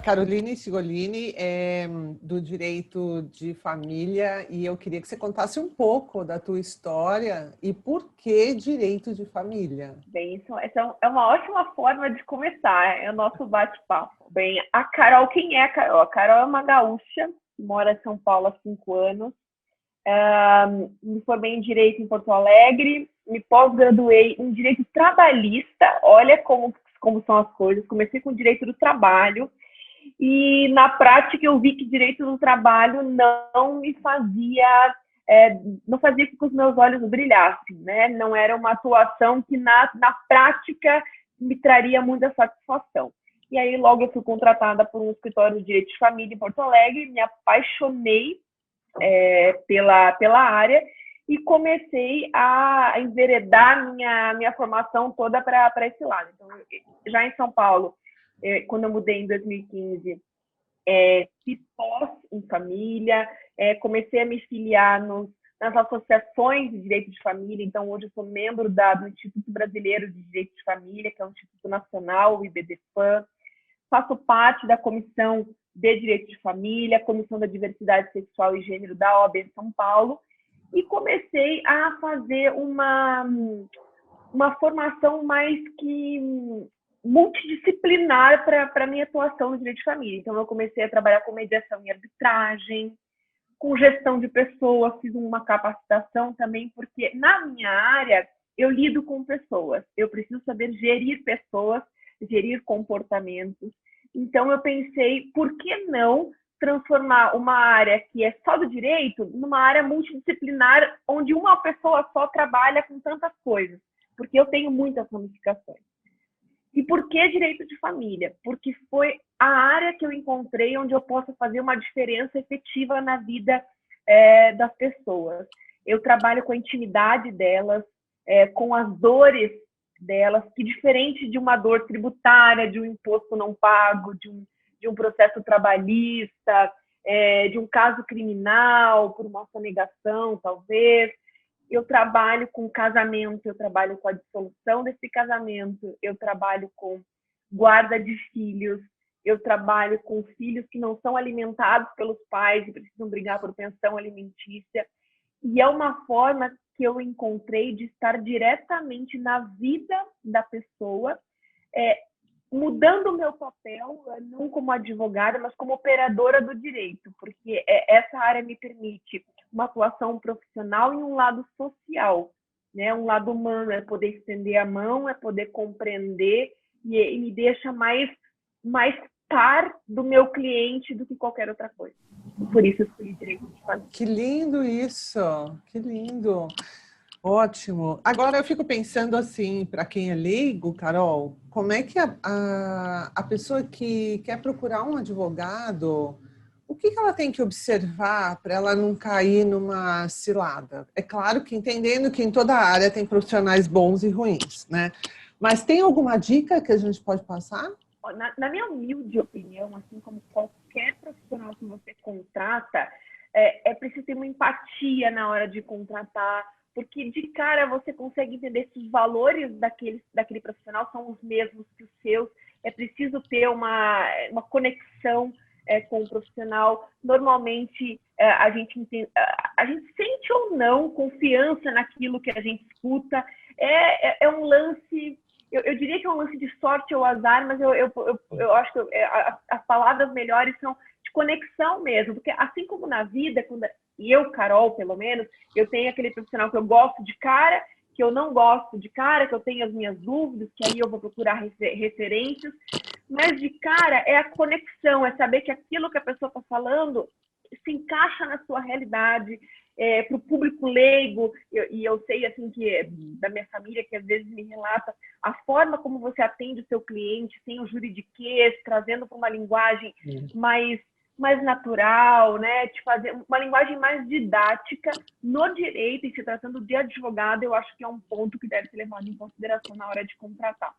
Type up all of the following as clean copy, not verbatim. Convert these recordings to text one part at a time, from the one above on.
Caroline Sigolini, do Direito de Família, e eu queria que você contasse um pouco da tua história e por que Direito de Família. Bem, essa é uma ótima forma de começar, é o nosso bate-papo. Bem, a Carol, quem é a Carol? A Carol é uma gaúcha, mora em São Paulo há 5 anos, me formei em Direito em Porto Alegre, me pós-graduei em Direito Trabalhista, olha como são as coisas, comecei com Direito do Trabalho, e na prática eu vi que Direito do Trabalho não me fazia, não fazia com que os meus olhos brilhassem, né? Não era uma atuação que na prática me traria muita satisfação. E aí logo eu fui contratada por um escritório de Direito de Família em Porto Alegre, me apaixonei pela área e comecei a enveredar minha formação toda para esse lado. Então, já em São Paulo, quando eu mudei em 2015, fiz pós em família, comecei a me filiar nas associações de direito de família. Então, hoje eu sou membro do Instituto Brasileiro de Direito de Família, que é um instituto nacional, o IBDFAM. Faço parte da Comissão de Direito de Família, Comissão da Diversidade Sexual e Gênero da OAB em São Paulo, e comecei a fazer uma formação mais que multidisciplinar para a minha atuação no direito de família. Então, eu comecei a trabalhar com mediação e arbitragem, com gestão de pessoas, fiz uma capacitação também, porque na minha área eu lido com pessoas, eu preciso saber gerir pessoas, gerir comportamentos. Então, eu pensei, por que não transformar uma área que é só do direito numa área multidisciplinar, onde uma pessoa só trabalha com tantas coisas? Porque eu tenho muitas ramificações. E por que direito de família? Porque foi a área que eu encontrei onde eu posso fazer uma diferença efetiva na vida das pessoas. Eu trabalho com a intimidade delas, com as dores delas, que diferente de uma dor tributária, de um imposto não pago, de um processo trabalhista, de um caso criminal, por uma sonegação, talvez. Eu trabalho com casamento, eu trabalho com a dissolução desse casamento, eu trabalho com guarda de filhos, eu trabalho com filhos que não são alimentados pelos pais e precisam brigar por pensão alimentícia. E é uma forma que eu encontrei de estar diretamente na vida da pessoa, mudando o meu papel, não como advogada, mas como operadora do direito, porque essa área me permite uma atuação profissional e um lado social, né? Um lado humano, é poder estender a mão, é poder compreender e me deixa mais par do meu cliente do que qualquer outra coisa. Por isso eu escolhi direito de família. Que lindo isso! Que lindo! Ótimo. Agora eu fico pensando assim, para quem é leigo, Carol, como é que a pessoa que quer procurar um advogado, o que ela tem que observar para ela não cair numa cilada? É claro que entendendo que em toda área tem profissionais bons e ruins, né? Mas tem alguma dica que a gente pode passar? Na minha humilde opinião, assim como qualquer profissional que você contrata, é preciso ter uma empatia na hora de contratar, porque de cara você consegue entender se os valores daquele profissional são os mesmos que os seus. É preciso ter uma conexão com o profissional. Normalmente a gente sente ou não confiança naquilo que a gente escuta. É um lance, eu diria que é um lance de sorte ou azar, mas eu acho que as palavras melhores são de conexão mesmo, porque assim como na vida, e eu, Carol, pelo menos, eu tenho aquele profissional que eu gosto de cara, que eu não gosto de cara, que eu tenho as minhas dúvidas, que aí eu vou procurar referências, mas de cara é a conexão, é saber que aquilo que a pessoa está falando se encaixa na sua realidade, para o público leigo, e eu sei assim que da minha família que às vezes me relata a forma como você atende o seu cliente, sem o juridiquês, trazendo para uma linguagem mais natural, né? De fazer uma linguagem mais didática no direito, e se tratando de advogado, eu acho que é um ponto que deve ser levado em consideração na hora de contratar.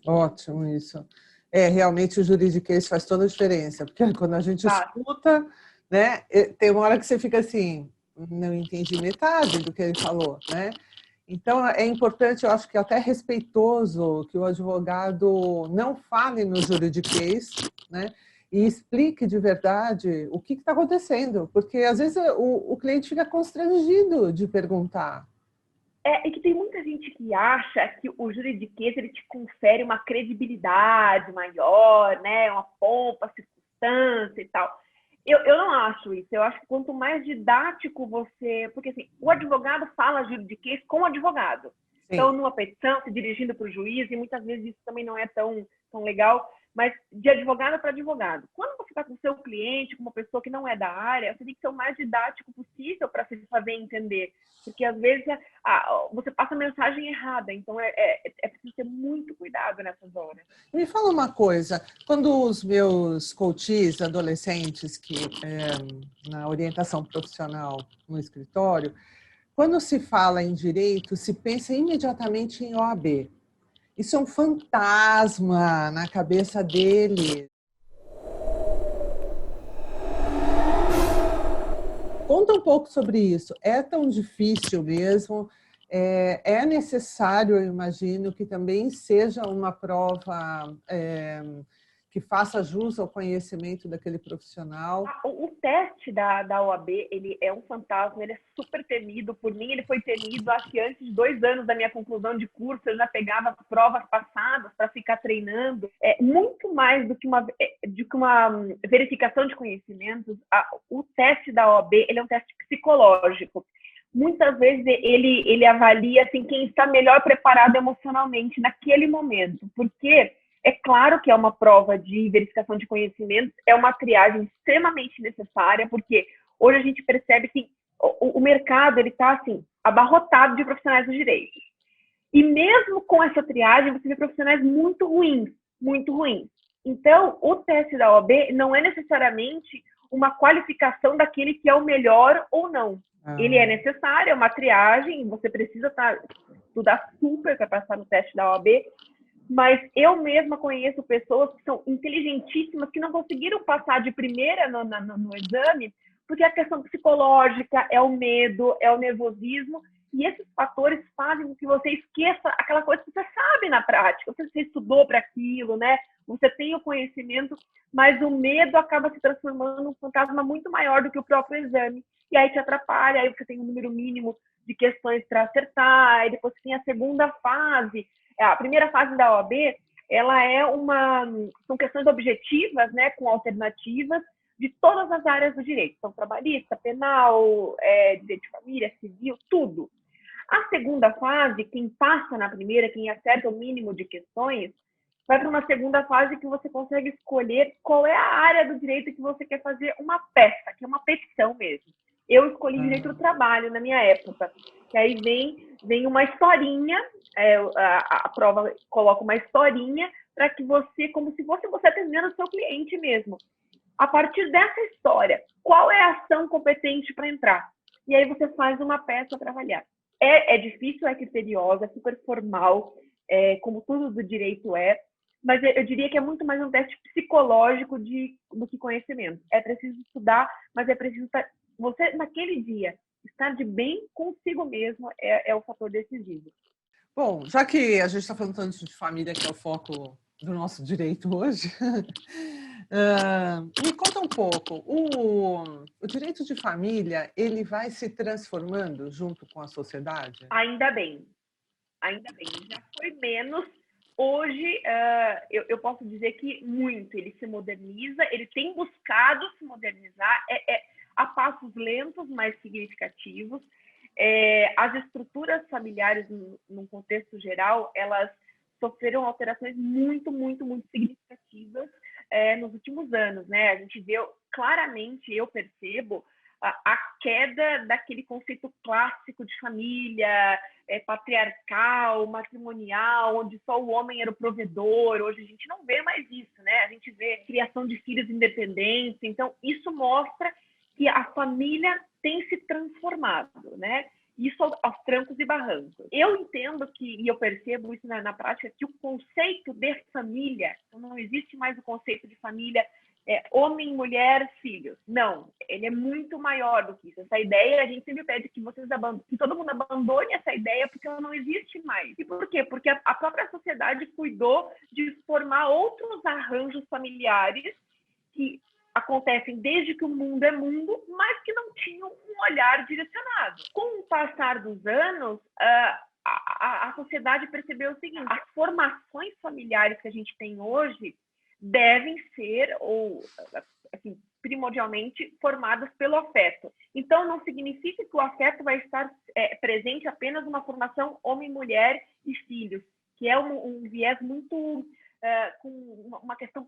Ótimo isso. Realmente o juridiquês faz toda a diferença, porque quando a gente escuta, né, tem uma hora que você fica assim, não entendi metade do que ele falou, né? Então, é importante, eu acho que até respeitoso que o advogado não fale no juridiquês, né? e explique de verdade o que está acontecendo, porque às vezes o cliente fica constrangido de perguntar. E que tem muita gente que acha que o juridiquês ele te confere uma credibilidade maior, né? Uma pompa, circunstância e tal. Eu não acho isso. Eu acho que quanto mais didático você... Porque assim, o advogado fala juridiquês com o advogado. Sim. Então, numa petição, se dirigindo para o juiz, e muitas vezes isso também não é tão legal, mas de advogado para advogado. Quando você está com o seu cliente, com uma pessoa que não é da área, você tem que ser o mais didático possível para se fazer entender. Porque, às vezes, você passa a mensagem errada. Então, é preciso ter muito cuidado nessas horas. Me fala uma coisa. Quando os meus coaches adolescentes, na orientação profissional no escritório, quando se fala em direito, se pensa imediatamente em OAB. Isso é um fantasma na cabeça dele. Conta um pouco sobre isso. É tão difícil mesmo? É necessário, eu imagino, que também seja uma prova que faça jus ao conhecimento daquele profissional? O teste da OAB, ele é um fantasma, ele é super temido. Por mim, ele foi temido, acho que antes de 2 anos da minha conclusão de curso, eu já pegava provas passadas para ficar treinando. Muito mais do que uma verificação de conhecimentos, o teste da OAB, ele é um teste psicológico. Muitas vezes ele avalia assim, quem está melhor preparado emocionalmente naquele momento, porque é claro que é uma prova de verificação de conhecimentos, é uma triagem extremamente necessária, porque hoje a gente percebe que o mercado está assim, abarrotado de profissionais do direito. E mesmo com essa triagem, você vê profissionais muito ruins, muito ruins. Então, o teste da OAB não é necessariamente uma qualificação daquele que é o melhor ou não. Ele é necessário, é uma triagem, você precisa estudar super para passar no teste da OAB, mas eu mesma conheço pessoas que são inteligentíssimas, que não conseguiram passar de primeira no exame, porque a questão psicológica, é o medo, é o nervosismo, e esses fatores fazem com que você esqueça aquela coisa que você sabe na prática. Você estudou para aquilo, né? Você tem o conhecimento, mas o medo acaba se transformando num fantasma muito maior do que o próprio exame. E aí te atrapalha, aí você tem um número mínimo de questões para acertar, aí depois você tem a segunda fase. A primeira fase da OAB, ela são questões objetivas, né, com alternativas de todas as áreas do direito. Então, trabalhista, penal, direito de família, civil, tudo. A segunda fase, quem passa na primeira, quem acerta o mínimo de questões, vai para uma segunda fase que você consegue escolher qual é a área do direito que você quer fazer uma peça, que é uma petição mesmo. Eu escolhi direito do trabalho na minha época, que aí vem uma historinha, a prova coloca uma historinha para que você, como se fosse você atendendo o seu cliente mesmo. A partir dessa história, qual é a ação competente para entrar? E aí você faz uma peça para avaliar. É difícil, é criteriosa, é super formal, como tudo do direito mas eu diria que é muito mais um teste psicológico do que conhecimento. É preciso estudar, mas é preciso você, naquele dia, estar de bem consigo mesmo é o fator decisivo. Bom, já que a gente está falando tanto de família, que é o foco do nosso direito hoje, me conta um pouco. O direito de família, ele vai se transformando junto com a sociedade? Ainda bem. Já foi menos. Hoje, eu posso dizer que muito. Ele se moderniza, ele tem buscado se modernizar a passos lentos, mas significativos. As estruturas familiares, num contexto geral, elas sofreram alterações muito, muito, muito significativas nos últimos anos, né? A gente vê claramente, eu percebo, a queda daquele conceito clássico de família, patriarcal, matrimonial, onde só o homem era o provedor. Hoje a gente não vê mais isso, né? A gente vê criação de filhos independentes. Então, isso mostra que a família tem se transformado, né? Isso aos trancos e barrancos. Eu entendo e eu percebo isso na prática, que o conceito de família, não existe mais o conceito de família homem, mulher, filhos. Não, ele é muito maior do que isso. Essa ideia, a gente sempre pede que que todo mundo abandone essa ideia, porque ela não existe mais. E por quê? Porque a própria sociedade cuidou de formar outros arranjos familiares que acontecem desde que o mundo é mundo, mas que não tinham um olhar direcionado. Com o passar dos anos, a sociedade percebeu o seguinte: as formações familiares que a gente tem hoje devem ser, ou assim, primordialmente, formadas pelo afeto. Então, não significa que o afeto vai estar presente apenas numa formação homem, mulher e filhos, que é um viés muito... com uma questão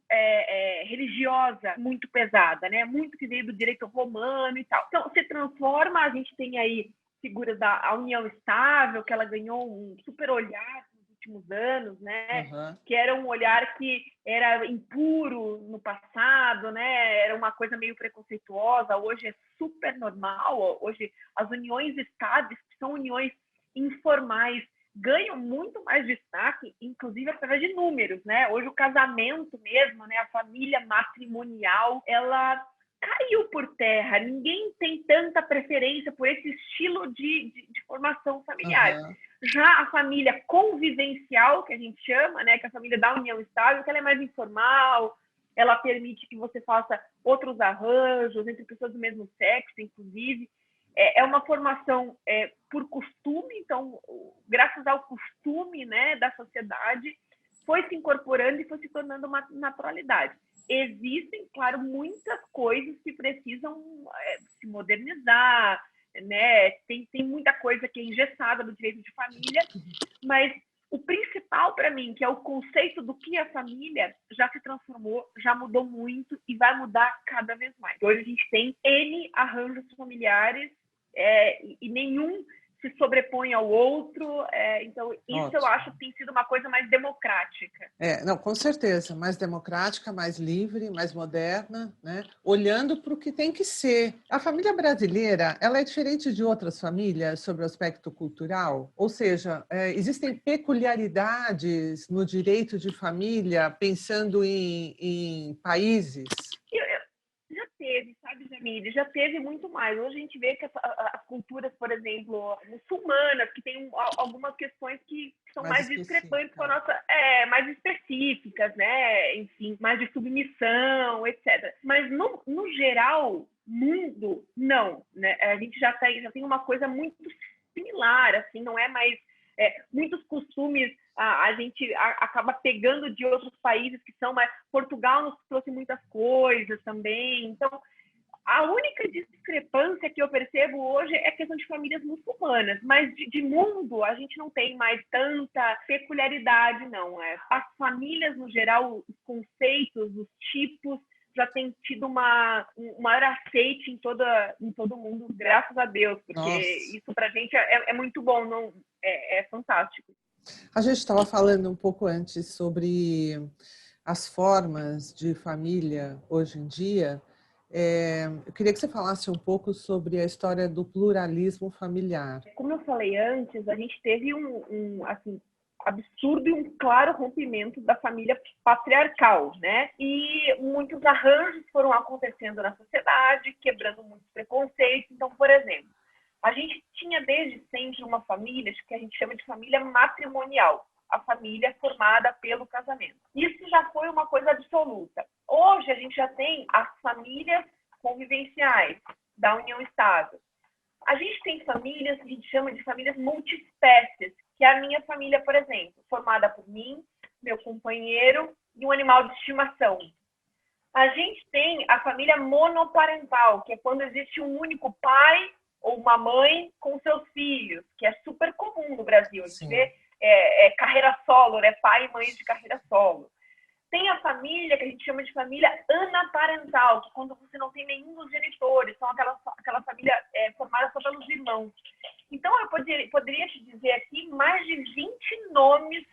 religiosa muito pesada, né? Muito que veio do direito romano e tal. Então, se transforma, a gente tem aí figuras da união estável, que ela ganhou um super olhar nos últimos anos, né? Uhum. Que era um olhar que era impuro no passado, né? Era uma coisa meio preconceituosa, hoje é super normal. Hoje as uniões estáveis, que são uniões informais, ganham muito mais destaque, inclusive através de números, né? Hoje o casamento mesmo, né? A família matrimonial, ela caiu por terra. Ninguém tem tanta preferência por esse estilo de formação familiar. Uhum. Já a família convivencial, que a gente chama, né? Que é a família da união estável, que ela é mais informal, ela permite que você faça outros arranjos entre pessoas do mesmo sexo, inclusive. É uma formação por costume, então, graças ao costume, né, da sociedade, foi se incorporando e foi se tornando uma naturalidade. Existem, claro, muitas coisas que precisam se modernizar, né? Tem muita coisa que é engessada do direito de família, mas o principal para mim, que é o conceito do que é família, já se transformou, já mudou muito e vai mudar cada vez mais. Hoje a gente tem N arranjos familiares e nenhum se sobrepõe ao outro. Então, isso Ótimo. eu acho que tem sido uma coisa mais democrática. Não, com certeza, mais democrática, mais livre, mais moderna, né? Olhando para o que tem que ser. A família brasileira, ela é diferente de outras famílias sobre o aspecto cultural? Ou seja, existem peculiaridades no direito de família pensando em países? Já teve, sabe, Jamile? Já teve muito mais. Hoje a gente vê que as culturas, por exemplo, muçulmanas, que tem algumas questões que são mais discrepantes com a nossa... mais específicas, né? Enfim, mais de submissão, etc. Mas, no geral, mundo, não. Né? A gente já tem uma coisa muito similar, assim, não é mais... muitos costumes a gente acaba pegando de outros países que são mais... Portugal nos trouxe muitas coisas também. Então, a única discrepância que eu percebo hoje é a questão de famílias muçulmanas, mas de mundo a gente não tem mais tanta peculiaridade, não. As famílias, no geral, os conceitos, os tipos, já tem tido um maior aceite em todo o mundo, graças a Deus, porque Nossa. isso para a gente é muito bom, não, é fantástico. A gente estava falando um pouco antes sobre as formas de família hoje em dia. Eu queria que você falasse um pouco sobre a história do pluralismo familiar. Como eu falei antes, a gente teve um assim, absurdo e um claro rompimento da família patriarcal, né? E muitos arranjos foram acontecendo na sociedade, quebrando muitos preconceitos. Então, por exemplo, a gente tinha desde sempre uma família que a gente chama de família matrimonial, a família formada pelo casamento. Isso já foi uma coisa absoluta. Hoje a gente já tem as famílias convivenciais da união estável. A gente tem famílias que a gente chama de famílias multiespécies, que é a minha família, por exemplo, formada por mim, meu companheiro e um animal de estimação. A gente tem a família monoparental, que é quando existe um único pai ou uma mãe com seus filhos, que é super comum no Brasil. A gente vê carreira solo, né? Pai e mãe de carreira solo. Tem a família que a gente chama de família anaparental, que é quando você não tem nenhum dos genitores, são aquela família formada só pelos irmãos. Então, eu poderia te dizer aqui mais de 20 nomes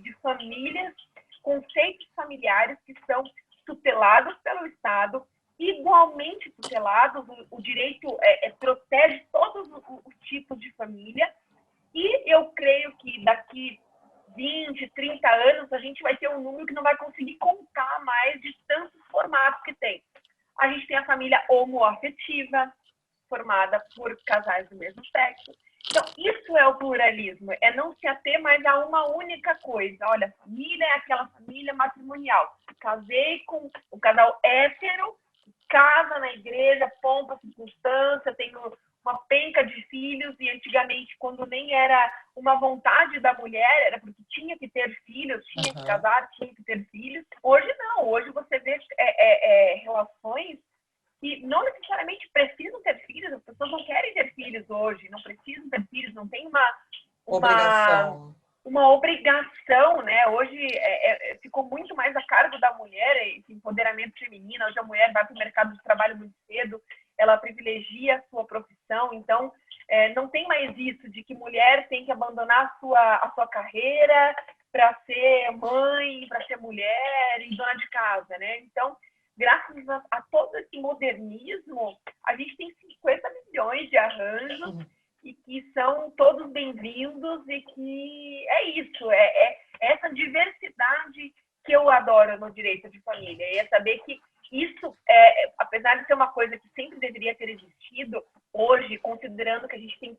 de famílias, conceitos familiares que são tutelados pelo Estado, igualmente tutelados. O direito protege todos os tipos de família. E eu creio que daqui 20, 30 anos, a gente vai ter um número que não vai conseguir contar mais de tantos formatos que tem. A gente tem a família homoafetiva, formada por casais do mesmo sexo. Então, isso é o pluralismo, é não se ater mais a uma única coisa. Olha, família é aquela família matrimonial. Casei com o casal hétero, casa na igreja, pompa, circunstância, tenho uma penca de filhos, e antigamente, quando nem era uma vontade da mulher, era porque tinha que ter filhos, tinha que casar, tinha que ter filhos. Hoje não, hoje você vê relações que não necessariamente precisam ter filhos, as pessoas não querem ter filhos hoje, não precisam ter filhos, não tem Obrigação. uma obrigação, né? Hoje ficou muito mais a cargo da mulher, esse empoderamento feminino. Hoje a mulher vai para o mercado de trabalho muito cedo, ela privilegia a sua profissão, então não tem mais isso de que mulher tem que abandonar a sua carreira para ser mãe, para ser mulher e dona de casa, né? Então, graças a todo esse modernismo, a gente tem 50 milhões de arranjos e que são todos bem-vindos, e que é isso, essa diversidade que eu adoro no direito de família, e é saber que isso, apesar de ser uma coisa que sempre deveria ter existido, hoje, considerando que a gente tem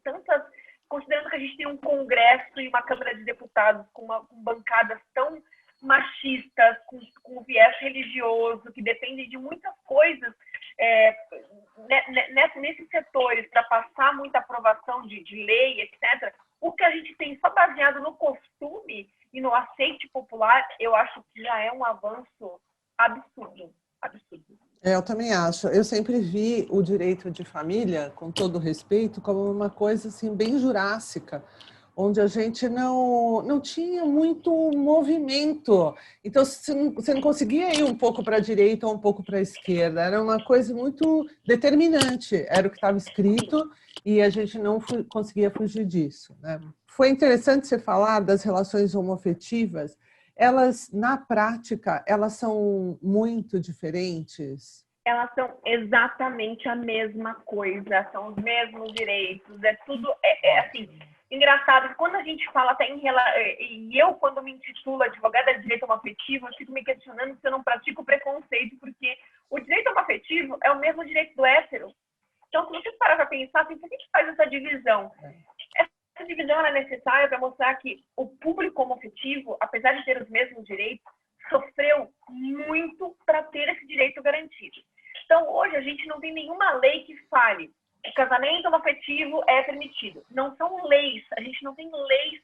um Congresso e uma Câmara de Deputados com bancadas tão machistas, com viés religioso, que dependem de muitas coisas nesses setores para passar muita aprovação de lei, etc. O que a gente tem só baseado no costume e no aceite popular, eu acho que já é um avanço absurdo. Eu também acho. Eu sempre vi o direito de família, com todo respeito, como uma coisa assim bem jurássica, onde a gente não tinha muito movimento. Então, você não conseguia ir um pouco para a direita ou um pouco para a esquerda. Era uma coisa muito determinante. Era o que estava escrito e a gente não conseguia fugir disso, né? Foi interessante você falar das relações homoafetivas. Elas, na prática, elas são muito diferentes? Elas são exatamente a mesma coisa, são os mesmos direitos, é tudo, assim, engraçado, quando a gente fala até e eu, quando me intitulo advogada de direito homoafetivo, eu fico me questionando se eu não pratico preconceito, porque o direito homoafetivo é o mesmo direito do hétero. Então, se você parar para pensar, assim, por que a gente faz essa divisão? Essa divisão é necessária para mostrar que o público homoafetivo, apesar de ter os mesmos direitos, sofreu muito para ter esse direito garantido. Então, hoje, a gente não tem nenhuma lei que fale que o casamento homoafetivo é permitido. Não são leis, a gente não tem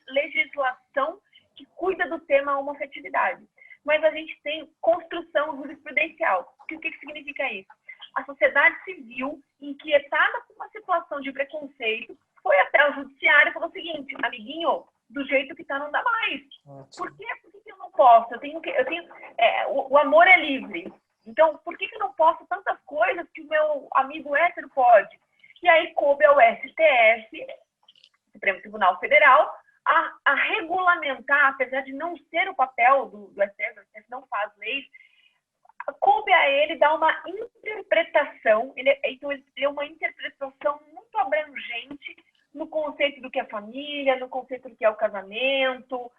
legislação que cuida do tema homoafetividade. Mas a gente tem construção jurisprudencial. O que significa isso? A sociedade civil, inquietada com uma situação de preconceito, foi até o judiciário e falou o seguinte: amiguinho, do jeito que está não dá mais. Por quê? Por que eu não posso? O amor é livre. Então, por que eu não posso tantas coisas que o meu amigo hétero pode? E aí coube ao STF, Supremo Tribunal Federal, a regulamentar, apesar de não ser o papel do STF, o STF não faz leis, coube a ele dar uma interpretação, então ele deu uma interpretação muito abrangente no conceito do que é família, no conceito do que é o casamento.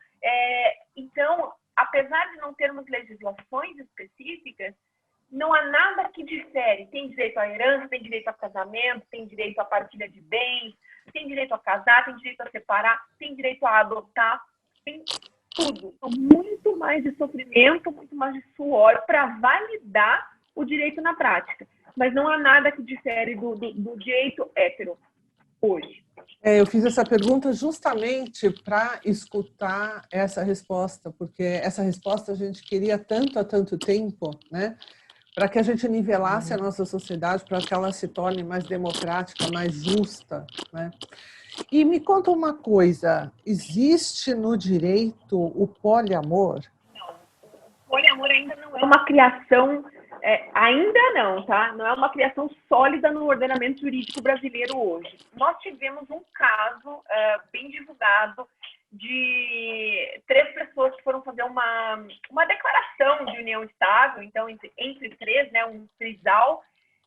Então, apesar de não termos legislações específicas, não há nada que difere. Tem direito à herança, tem direito a casamento, tem direito à partilha de bens, tem direito a casar, tem direito a separar, tem direito a adotar, tem tudo. Muito mais de sofrimento, muito mais de suor para validar o direito na prática. Mas não há nada que difere do direito hétero hoje. Eu fiz essa pergunta justamente para escutar essa resposta, porque essa resposta a gente queria há tanto tempo, né? Para que a gente nivelasse a nossa sociedade, para que ela se torne mais democrática, mais justa, né? E me conta uma coisa, existe no direito o poliamor? Não, o poliamor ainda não é uma criação, ainda não, tá? Não é uma criação sólida no ordenamento jurídico brasileiro hoje. Nós tivemos um caso bem divulgado de 3 pessoas que foram fazer uma declaração de união estável, então entre 3, né, um trisal,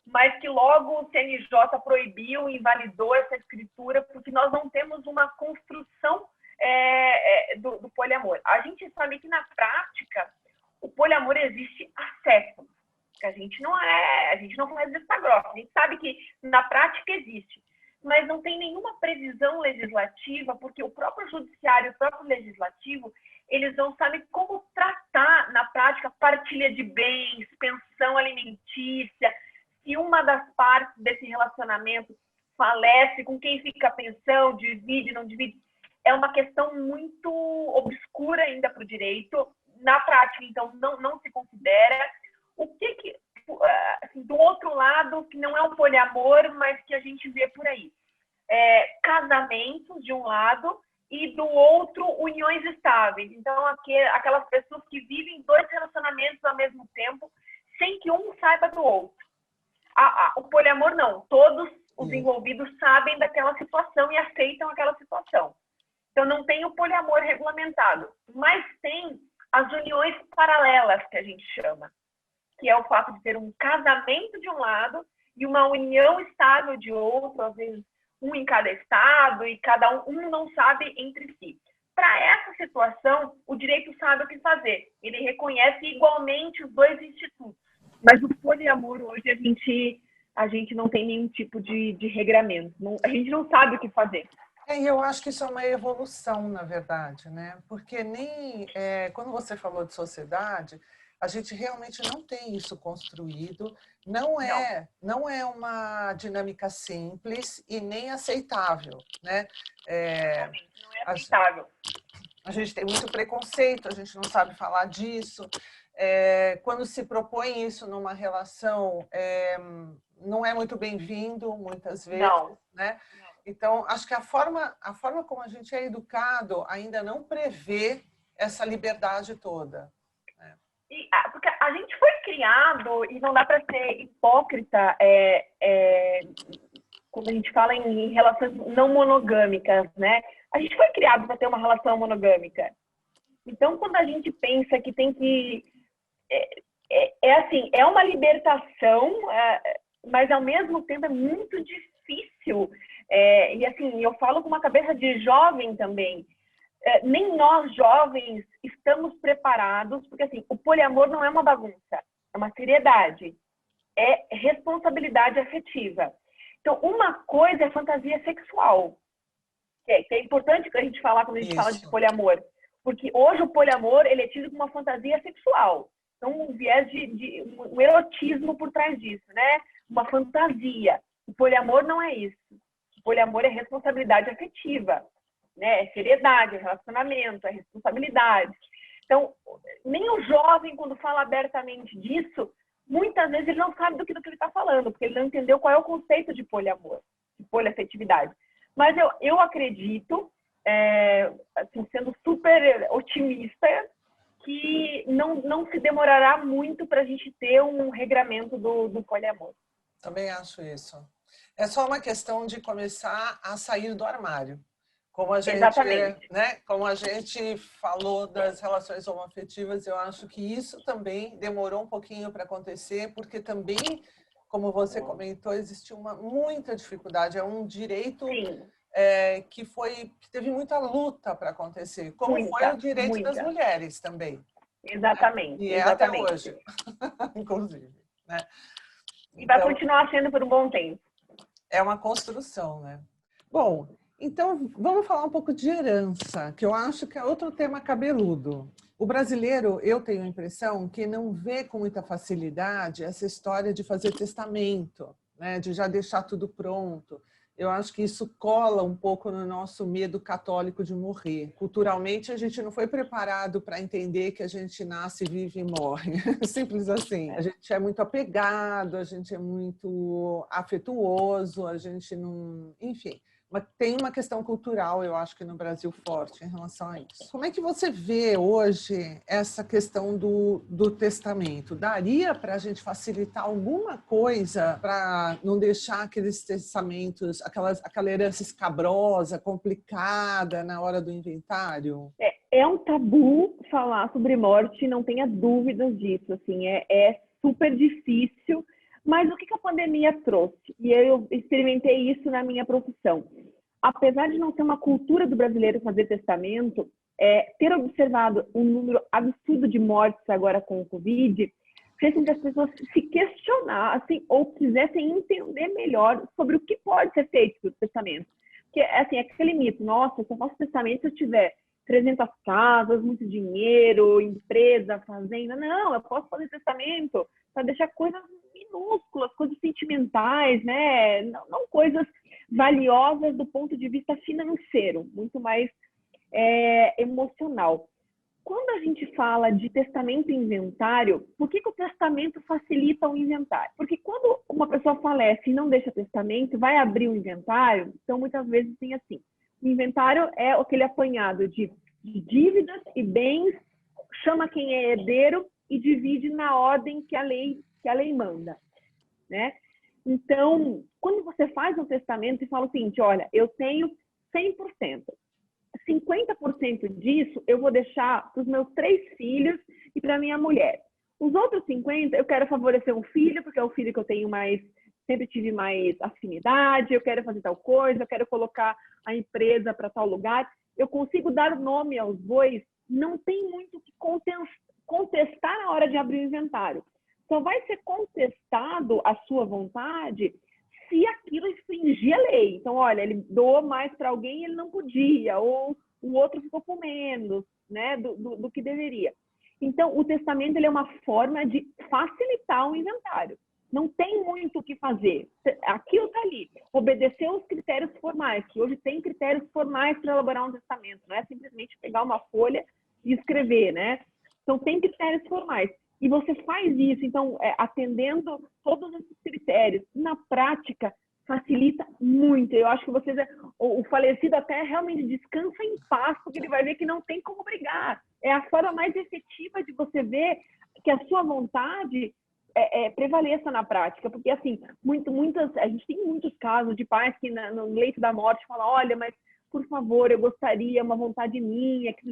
mas que logo o CNJ proibiu e invalidou essa escritura, porque nós não temos uma construção do poliamor. A gente sabe que na prática o poliamor existe há séculos. A gente não faz vista grossa, a gente sabe que na prática existe, mas não tem nenhuma previsão legislativa legislativa, porque o próprio judiciário, o próprio legislativo, eles não sabem como tratar, na prática, partilha de bens, pensão alimentícia. Se uma das partes desse relacionamento falece, com quem fica a pensão, divide, não divide, é uma questão muito obscura ainda para o direito. Na prática, então, não se considera. O que assim, do outro lado, que não é um poliamor, mas que a gente vê por aí. Casamento, de um lado, e do outro, uniões estáveis. Então, aquelas pessoas que vivem 2 relacionamentos ao mesmo tempo, sem que um saiba do outro. O poliamor, não. Todos os envolvidos sabem daquela situação e aceitam aquela situação. Então, não tem o poliamor regulamentado, mas tem as uniões paralelas, que a gente chama, que é o fato de ter um casamento de um lado e uma união estável de outro, às vezes um em cada estado, e cada um não sabe entre si. Para essa situação, o direito sabe o que fazer. Ele reconhece igualmente os 2 institutos. Mas o poliamor, hoje, a gente não tem nenhum tipo de regramento. A gente não sabe o que fazer. E eu acho que isso é uma evolução, na verdade, né? Porque quando você falou de sociedade, a gente realmente não tem isso construído, não é uma dinâmica simples e nem aceitável, né? Não é aceitável. A gente tem muito preconceito, a gente não sabe falar disso. Quando se propõe isso numa relação, não é muito bem-vindo, muitas vezes, né? Então, acho que a forma como a gente é educado ainda não prevê essa liberdade toda. Né? Porque a gente foi criado, e não dá para ser hipócrita quando a gente fala em relações não monogâmicas, né? A gente foi criado para ter uma relação monogâmica. Então, quando a gente pensa que tem que... assim, é uma libertação, mas ao mesmo tempo é muito difícil. E assim, eu falo com uma cabeça de jovem também. Nem nós, jovens, estamos preparados, porque assim, o poliamor não é uma bagunça, é uma seriedade, é responsabilidade afetiva. Então, uma coisa é fantasia sexual, que é importante que a gente falar quando a gente fala de poliamor, porque hoje o poliamor ele é tido como uma fantasia sexual. Então, um viés de um erotismo por trás disso, né? Uma fantasia. O poliamor não é isso. O poliamor é responsabilidade afetiva, né? É seriedade, é relacionamento, é responsabilidade. Então, nem o jovem, quando fala abertamente disso, muitas vezes ele não sabe do que ele está falando, porque ele não entendeu qual é o conceito de poliamor, de poliafetividade. Mas eu acredito, assim, sendo super otimista, que não se demorará muito para a gente ter um regramento do poliamor. Também acho isso. É só uma questão de começar a sair do armário. Como a gente, né, como a gente falou das relações homoafetivas, eu acho que isso também demorou um pouquinho para acontecer, porque também, como você comentou, existiu muita dificuldade. É um direito que teve muita luta para acontecer, como foi o direito das mulheres também. Exatamente. E até hoje, inclusive. Né? E vai continuar sendo por um bom tempo. É uma construção, né? Bom, então vamos falar um pouco de herança, que eu acho que é outro tema cabeludo. O brasileiro, eu tenho a impressão que não vê com muita facilidade essa história de fazer testamento, né? De já deixar tudo pronto. Eu acho que isso cola um pouco no nosso medo católico de morrer. Culturalmente, a gente não foi preparado para entender que a gente nasce, vive e morre. Simples assim. A gente é muito apegado, a gente é muito afetuoso, a gente não... Enfim, mas tem uma questão cultural, eu acho que no Brasil, forte em relação a isso. Como é que você vê hoje essa questão do testamento? Daria para a gente facilitar alguma coisa para não deixar aqueles testamentos, aquela herança escabrosa, complicada na hora do inventário? É um tabu falar sobre morte, não tenha dúvidas disso. Assim, é super difícil. Mas o que a pandemia trouxe? E eu experimentei isso na minha profissão. Apesar de não ser uma cultura do brasileiro fazer testamento, ter observado um número absurdo de mortes agora com o Covid, fez com que as pessoas se questionassem ou quisessem entender melhor sobre o que pode ser feito com o testamento. que é assim, aquele mito, nossa, eu só faço testamento se eu tiver 300 casas, muito dinheiro, empresa, fazenda. Não, eu posso fazer testamento para deixar coisas minúsculas, coisas sentimentais, né? Não coisas valiosas do ponto de vista financeiro, muito mais emocional. Quando a gente fala de testamento e inventário, por que o testamento facilita o inventário? Porque quando uma pessoa falece e não deixa testamento, vai abrir o inventário, então muitas vezes tem assim, o inventário é aquele apanhado de dívidas e bens, chama quem é herdeiro e divide na ordem que a lei manda, né? Então, quando você faz um testamento e fala o seguinte, olha, eu tenho 100%, 50% disso eu vou deixar para os meus 3 filhos e para minha mulher. Os outros 50% eu quero favorecer um filho, porque é o filho que eu tenho mais, sempre tive mais afinidade, eu quero fazer tal coisa, eu quero colocar a empresa para tal lugar. Eu consigo dar o nome aos bois, não tem muito o que contestar na hora de abrir o inventário. Só vai ser contestado a sua vontade se aquilo infringir a lei. Então, olha, ele doou mais para alguém e ele não podia, ou o outro ficou com menos, né, do que deveria. Então, o testamento ele é uma forma de facilitar o inventário. Não tem muito o que fazer. Aquilo está ali. Obedecer aos critérios formais, que hoje tem critérios formais para elaborar um testamento. Não é simplesmente pegar uma folha e escrever, né? Então, tem critérios formais. E você faz isso, então, atendendo todos esses critérios. Na prática, facilita muito. Eu acho que o falecido até realmente descansa em paz, porque ele vai ver que não tem como brigar. É a forma mais efetiva de você ver que a sua vontade prevaleça na prática. Porque, assim, a gente tem muitos casos de pais que no leito da morte falam, olha, mas, por favor, eu gostaria, uma vontade minha, que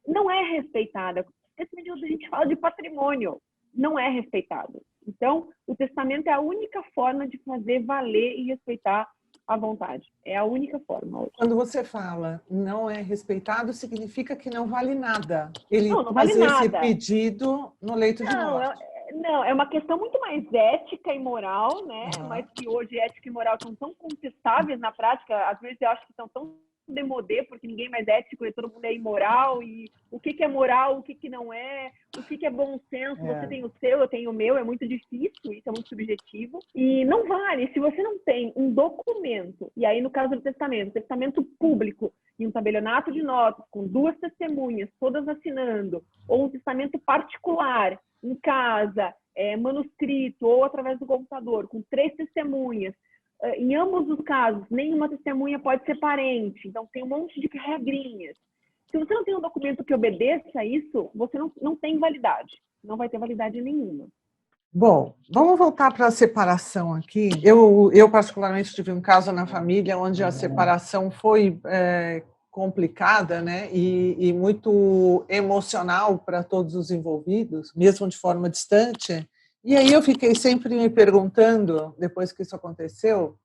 não é respeitada. Esse a gente fala de patrimônio, não é respeitado. Então, o testamento é a única forma de fazer valer e respeitar a vontade. É a única forma. Hoje. Quando você fala não é respeitado, significa que não vale nada. Ele não vale fazer nada. esse pedido no leito de morte. Não, é uma questão muito mais ética e moral, né? Mas que hoje ética e moral são tão contestáveis na prática. Às vezes eu acho que são tão demodê, porque ninguém mais é ético e todo mundo é imoral, e o que é moral, o que não é, o que é bom senso, você tem o seu, eu tenho o meu, é muito difícil, isso é muito subjetivo, e não vale, se você não tem um documento, e aí no caso do testamento público, em um tabelionato de notas, com 2 testemunhas, todas assinando, ou um testamento particular, em casa, manuscrito, ou através do computador, com 3 testemunhas, em ambos os casos, nenhuma testemunha pode ser parente. Então, tem um monte de regrinhas. Se você não tem um documento que obedeça a isso, você não tem validade. Não vai ter validade nenhuma. Bom, vamos voltar para a separação aqui. Eu particularmente, tive um caso na família onde a separação foi complicada, né? E muito emocional para todos os envolvidos, mesmo de forma distante. E aí eu fiquei sempre me perguntando, depois que isso aconteceu,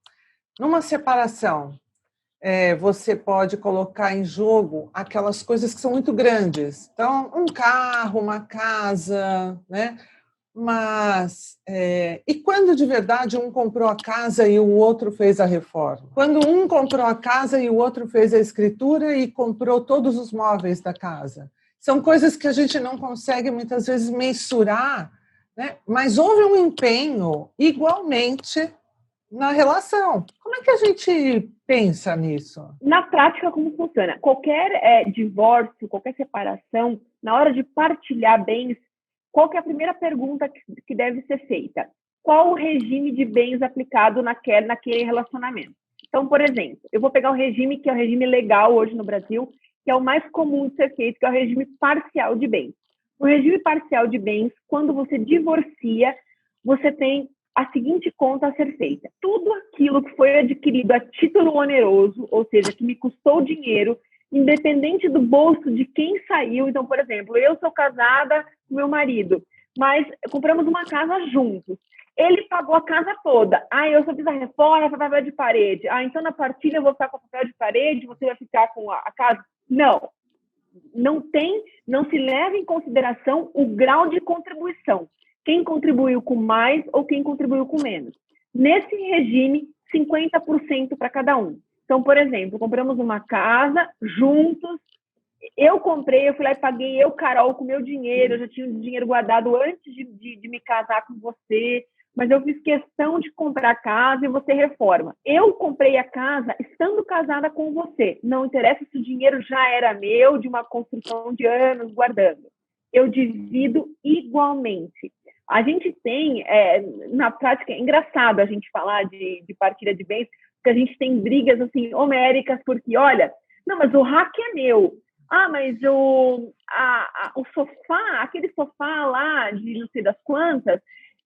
numa separação, você pode colocar em jogo aquelas coisas que são muito grandes. Então, um carro, uma casa, né? Mas, e quando de verdade um comprou a casa e o outro fez a reforma? Quando um comprou a casa e o outro fez a escritura e comprou todos os móveis da casa? São coisas que a gente não consegue muitas vezes mensurar, né? Mas houve um empenho igualmente na relação. Como é que a gente pensa nisso? Na prática, como funciona? Qualquer divórcio, qualquer separação, na hora de partilhar bens, qual que é a primeira pergunta que deve ser feita? Qual o regime de bens aplicado naquele relacionamento? Então, por exemplo, eu vou pegar o regime que é o regime legal hoje no Brasil, que é o mais comum de ser feito, que é o regime parcial de bens. O regime parcial de bens, quando você divorcia, você tem a seguinte conta a ser feita. Tudo aquilo que foi adquirido a título oneroso, ou seja, que me custou dinheiro, independente do bolso de quem saiu. Então, por exemplo, eu sou casada com meu marido, mas compramos uma casa juntos. Ele pagou a casa toda. Eu só fiz a reforma, papel de parede. Então na partilha eu vou ficar com o papel de parede, você vai ficar com a casa. Não se leva em consideração o grau de contribuição. Quem contribuiu com mais ou quem contribuiu com menos. Nesse regime, 50% para cada um. Então, por exemplo, compramos uma casa juntos. Eu comprei, eu fui lá e paguei, eu, Carol, com meu dinheiro. Eu já tinha um dinheiro guardado antes de me casar com você. Mas eu fiz questão de comprar a casa e você reforma. Eu comprei a casa estando casada com você. Não interessa se o dinheiro já era meu, de uma construção de anos guardando. Eu divido igualmente. A gente tem, na prática, é engraçado a gente falar de partilha de bens, porque a gente tem brigas assim, homéricas, porque, olha, não, mas o rack é meu. Ah, mas o sofá, aquele sofá lá de não sei das quantas,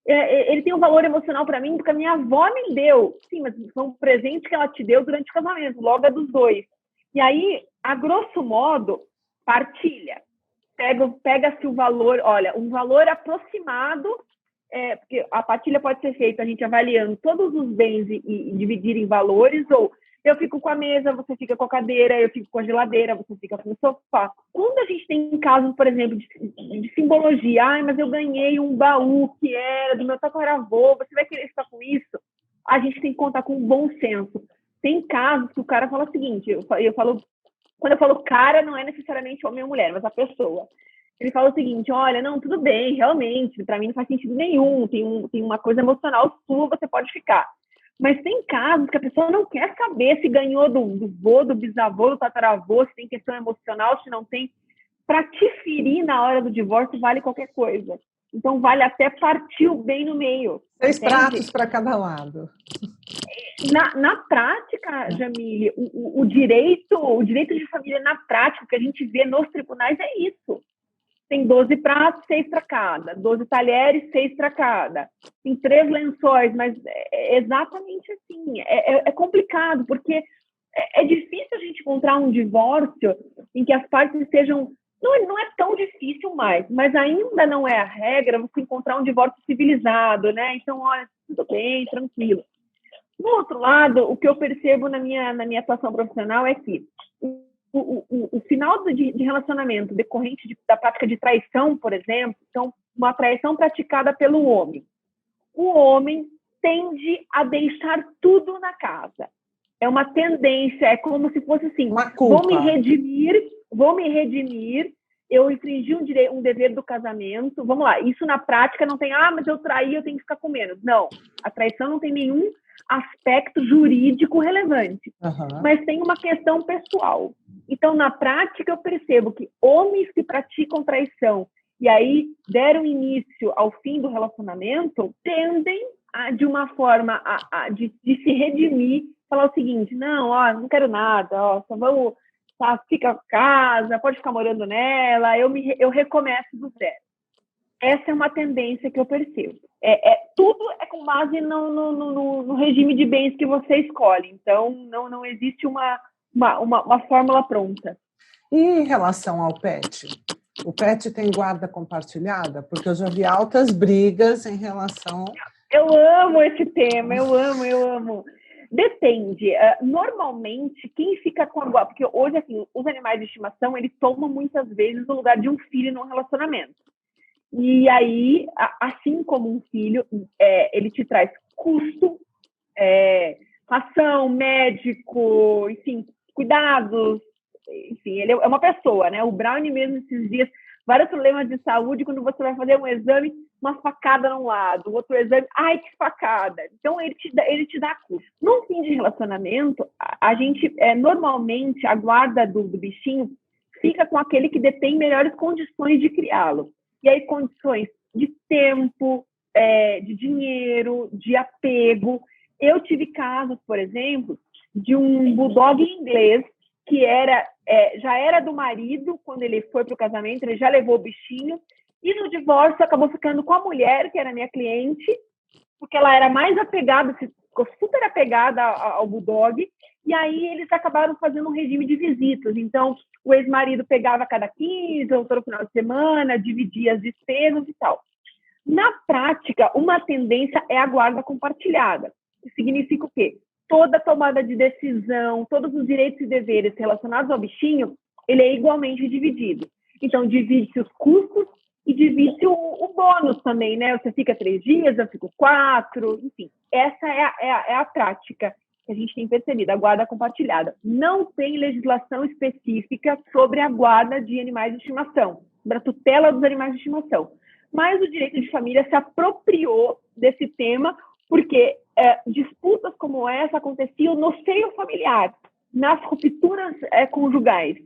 ele tem um valor emocional para mim porque a minha avó me deu. Sim, mas foi um presente que ela te deu durante o casamento, logo é dos dois. E aí, a grosso modo, partilha. Pega-se o valor, olha, um valor aproximado, porque a partilha pode ser feita a gente avaliando todos os bens e dividir em valores, ou eu fico com a mesa, você fica com a cadeira, eu fico com a geladeira, você fica com o sofá. Quando a gente tem casos, por exemplo, de simbologia, mas eu ganhei um baú que era do meu tataravô, você vai querer ficar com isso? A gente tem que contar com bom senso. Tem casos que o cara fala o seguinte, quando eu falo cara, não é necessariamente homem ou mulher, mas a pessoa. Ele fala o seguinte, olha, não, tudo bem, realmente, para mim não faz sentido nenhum, tem uma coisa emocional sua, você pode ficar. Mas tem casos que a pessoa não quer saber se ganhou do vô, do bisavô, do tataravô, se tem questão emocional, se não tem. Para te ferir na hora do divórcio vale qualquer coisa. Então vale até partir o bem no meio. 6 pratos para cada lado. Na prática, Jamile, o direito de família na prática, que a gente vê nos tribunais é isso. Tem 12 pratos, 6 para cada. 12 talheres, 6 para cada. Tem 3 lençóis, mas é exatamente assim. É complicado, porque é difícil a gente encontrar um divórcio em que as partes sejam... Não é tão difícil mais, mas ainda não é a regra você encontrar um divórcio civilizado, né? Então, olha, tudo bem, tranquilo. Do outro lado, o que eu percebo na minha atuação profissional é que o final de relacionamento decorrente da prática de traição, por exemplo, então, uma traição praticada pelo homem. O homem tende a deixar tudo na casa. É uma tendência, é como se fosse assim, vou me redimir, eu infringi um dever do casamento, vamos lá, isso na prática não tem, mas eu traí, eu tenho que ficar com menos. Não, a traição não tem nenhum aspecto jurídico relevante, mas tem uma questão pessoal. Então, na prática, eu percebo que homens que praticam traição e aí deram início ao fim do relacionamento tendem, de uma forma de se redimir, falar o seguinte, não quero nada, só vamos, fica em casa, pode ficar morando nela, eu recomeço do zero. Essa é uma tendência que eu percebo. Tudo é com base no regime de bens que você escolhe. Então, não existe uma fórmula pronta. E em relação ao pet? O pet tem guarda compartilhada? Porque eu já vi altas brigas em relação... Eu amo esse tema, eu amo. Depende. Normalmente, quem fica com a guarda... Porque hoje, assim, os animais de estimação, eles tomam muitas vezes o lugar de um filho num relacionamento. E aí, assim como um filho, ele te traz custo, ração, médico, enfim, cuidados, enfim, ele é uma pessoa, né? O Brownie mesmo, esses dias, vários problemas de saúde, quando você vai fazer um exame, uma facada num lado, outro exame, ai, que facada. Então, ele te dá custo. Num fim de relacionamento, a gente, normalmente, a guarda do bichinho fica com aquele que detém melhores condições de criá-lo. E aí, condições de tempo, de dinheiro, de apego. Eu tive casos, por exemplo, de um bulldog inglês que já era do marido quando ele foi para o casamento, ele já levou o bichinho, e no divórcio acabou ficando com a mulher, que era minha cliente, porque ela era mais apegada, ficou super apegada ao bulldog, e aí eles acabaram fazendo um regime de visitas. Então, o ex-marido pegava a cada 15 ou todo final de semana, dividia as despesas e tal. Na prática, uma tendência é a guarda compartilhada. Isso significa o quê? Toda tomada de decisão, todos os direitos e deveres relacionados ao bichinho, ele é igualmente dividido. Então, divide-se os custos e divide-se o bônus também, né? Você fica 3 dias, eu fico 4, enfim. Essa é a prática. que a gente tem percebido, a guarda compartilhada. Não tem legislação específica sobre a guarda de animais de estimação, sobre a tutela dos animais de estimação. Mas o direito de família se apropriou desse tema porque disputas como essa aconteciam no seio familiar, nas rupturas conjugais.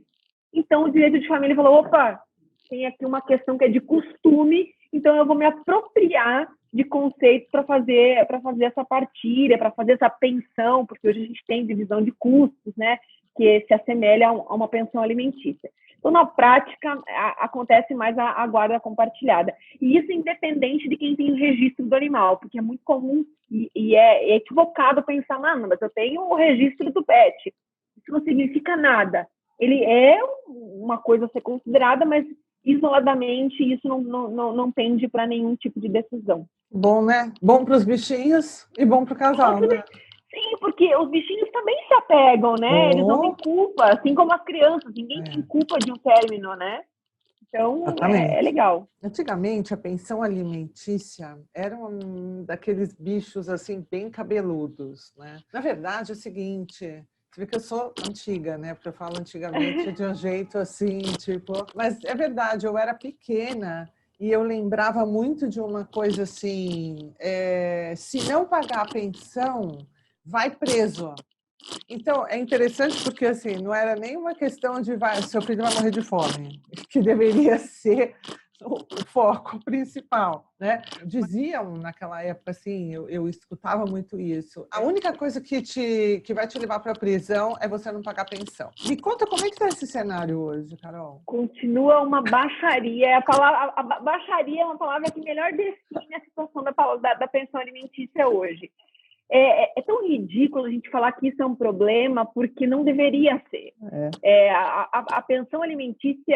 Então, o direito de família falou, opa, tem aqui uma questão que é de costume, então eu vou me apropriar de conceitos para fazer essa partilha, para fazer essa pensão, porque hoje a gente tem divisão de custos, né, que se assemelha a uma pensão alimentícia. Então, na prática, acontece mais a guarda compartilhada. E isso independente de quem tem o registro do animal, porque é muito comum e é equivocado pensar, não, mas eu tenho o registro do pet. Isso não significa nada. Ele é uma coisa a ser considerada, mas isoladamente isso não tende para nenhum tipo de decisão. Bom, né? Bom para os bichinhos e bom para o casal, né? Sim, porque os bichinhos também se apegam, né? Eles não têm culpa, assim como as crianças. Ninguém tem culpa de um término, né? Então, é legal. Antigamente, a pensão alimentícia era daqueles bichos, assim, bem cabeludos, né? Na verdade, é o seguinte... Você vê que eu sou antiga, né? Porque eu falo antigamente de um jeito assim, tipo... Mas é verdade, eu era pequena e eu lembrava muito de uma coisa assim... se não pagar a pensão, vai preso. Então, é interessante porque, assim, não era nem uma questão de seu filho vai morrer de fome, que deveria ser o foco principal, né? Diziam naquela época, assim, eu escutava muito isso. A única coisa que vai te levar para a prisão é você não pagar pensão. Me conta como é que está esse cenário hoje, Carol? Continua uma baixaria. A baixaria é uma palavra que melhor define a situação da pensão alimentícia hoje. É tão ridículo a gente falar que isso é um problema, porque não deveria ser. A pensão alimentícia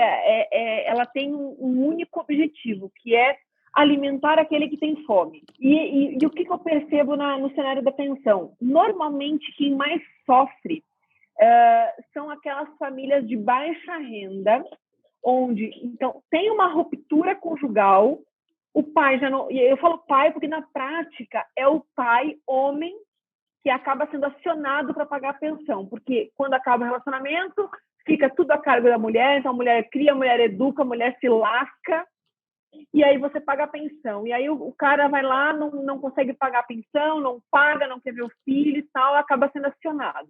ela tem um único objetivo, que é alimentar aquele que tem fome. E o que eu percebo no cenário da pensão? Normalmente, quem mais sofre são aquelas famílias de baixa renda, onde então tem uma ruptura conjugal. O pai já não... Eu falo pai porque, na prática, é o pai, homem, que acaba sendo acionado para pagar a pensão. Porque quando acaba o relacionamento, fica tudo a cargo da mulher. Então, a mulher cria, a mulher educa, a mulher se lasca. E aí você paga a pensão. E aí o cara vai lá, não consegue pagar a pensão, não paga, não quer ver o filho e tal, acaba sendo acionado.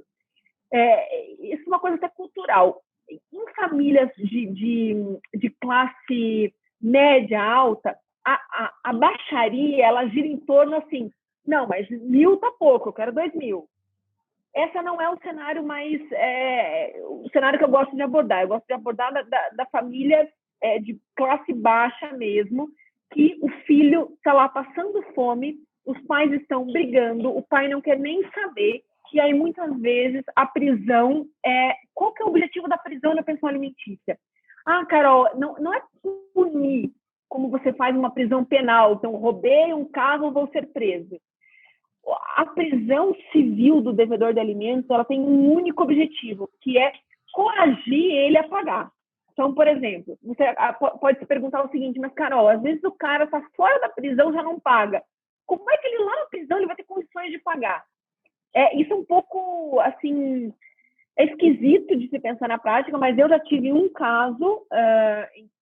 Isso é uma coisa até cultural. Em famílias de classe média, alta, a baixaria, ela gira em torno assim, não, mas 1.000 tá pouco, eu quero 2.000. Essa não é o cenário mais... o cenário que eu gosto de abordar. Eu gosto de abordar da família de classe baixa mesmo, que o filho está lá passando fome, os pais estão brigando, o pai não quer nem saber, e aí muitas vezes a prisão... Qual que é o objetivo da prisão na pensão alimentícia? Ah, Carol, não é punir, como você faz uma prisão penal. Então, roubei um carro, vou ser preso. A prisão civil do devedor de alimentos, ela tem um único objetivo, que é coagir ele a pagar. Então, por exemplo, você pode se perguntar o seguinte, mas, Carol, às vezes o cara está fora da prisão e já não paga. Como é que ele lá na prisão ele vai ter condições de pagar? Isso é um pouco, assim... É esquisito de se pensar na prática, mas eu já tive um caso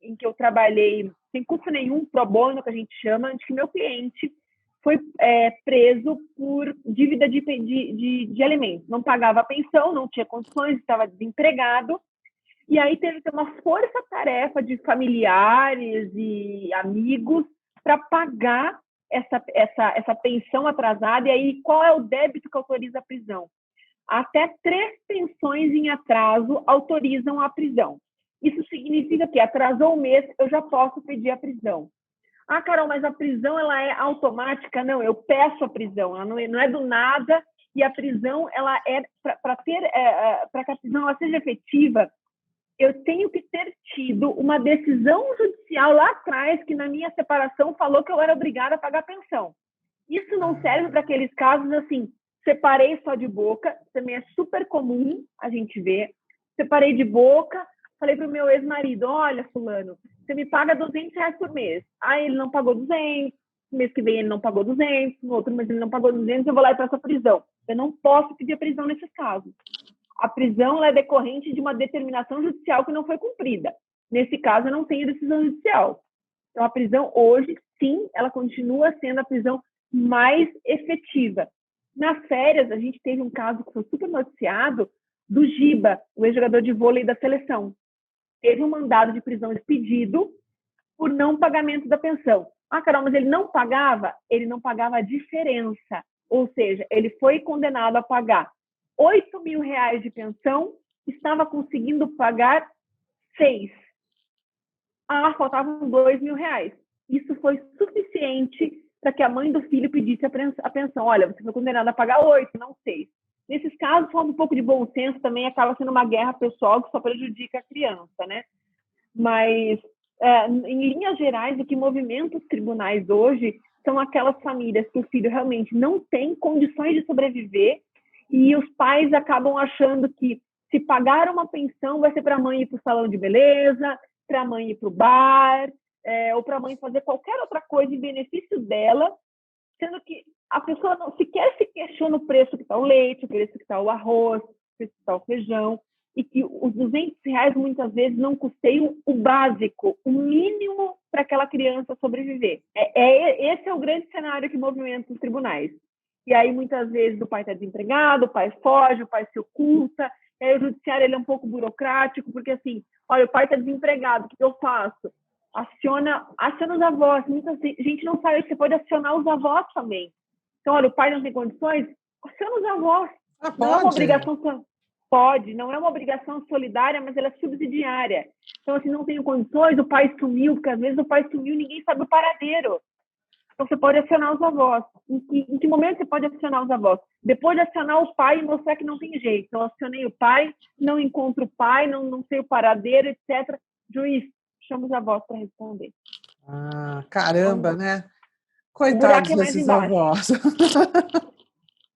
em que eu trabalhei sem custo nenhum, pro bono, que a gente chama, de que meu cliente foi preso por dívida de alimentos. Não pagava a pensão, não tinha condições, estava desempregado. E aí teve que ter uma força-tarefa de familiares e amigos para pagar essa pensão atrasada. E aí, qual é o débito que autoriza a prisão? Até 3 pensões em atraso autorizam a prisão. Isso significa que atrasou um mês, eu já posso pedir a prisão. Ah, Carol, mas a prisão ela é automática? Não, eu peço a prisão, ela não é do nada, e a prisão ela é para que a prisão ela seja efetiva, eu tenho que ter tido uma decisão judicial lá atrás que na minha separação falou que eu era obrigada a pagar a pensão. Isso não serve para aqueles casos assim, separei só de boca, também é super comum a gente ver. Separei de boca, falei para o meu ex-marido, olha, fulano, você me paga R$200 por mês. Aí ele não pagou 200, no mês que vem ele não pagou 200, no outro mês ele não pagou 200, eu vou lá e peço a prisão. Eu não posso pedir a prisão nesses casos. A prisão é decorrente de uma determinação judicial que não foi cumprida. Nesse caso, eu não tenho decisão judicial. Então, a prisão hoje, sim, ela continua sendo a prisão mais efetiva. Nas férias, a gente teve um caso que foi super noticiado do Giba, o ex-jogador de vôlei da seleção. Teve um mandado de prisão expedido por não pagamento da pensão. Ah, Carol, mas ele não pagava? Ele não pagava a diferença. Ou seja, ele foi condenado a pagar R$ 8.000 de pensão, estava conseguindo pagar 6. Ah, faltavam R$ 2.000. Isso foi suficiente para que a mãe do filho pedisse a pensão. Olha, você foi condenado a pagar 8, não 6. Nesses casos, falta um pouco de bom senso, também acaba sendo uma guerra pessoal que só prejudica a criança, né? Mas, em linhas gerais, o que movimenta os tribunais hoje são aquelas famílias que o filho realmente não tem condições de sobreviver e os pais acabam achando que se pagar uma pensão vai ser para a mãe ir para o salão de beleza, para a mãe ir para o bar, ou para a mãe fazer qualquer outra coisa em benefício dela, sendo que a pessoa não sequer se questiona o preço que está o leite, o preço que está o arroz, o preço que está o feijão, e que os R$ 200 muitas vezes não custeiam o básico, o mínimo para aquela criança sobreviver. Esse é o grande cenário que movimenta os tribunais. E aí, muitas vezes, o pai está desempregado, o pai foge, o pai se oculta, e aí o judiciário ele é um pouco burocrático, porque assim, olha, o pai está desempregado, o que eu faço? Aciona os avós. Muita gente não sabe que você pode acionar os avós também. Então, olha, o pai não tem condições, aciona os avós. Ah, Não é uma pode? obrigação... Pode, não é uma obrigação solidária, mas ela é subsidiária. Então, assim, não tenho condições, o pai sumiu, porque às vezes o pai sumiu e ninguém sabe o paradeiro. Então, você pode acionar os avós. Em que momento você pode acionar os avós? Depois de acionar o pai e mostrar que não tem jeito. Então, acionei o pai, não encontro o pai, não sei o paradeiro, etc. Juiz, chama os avós para responder. Ah, caramba, né? O Coitados buraco é mais desses embaixo. avós.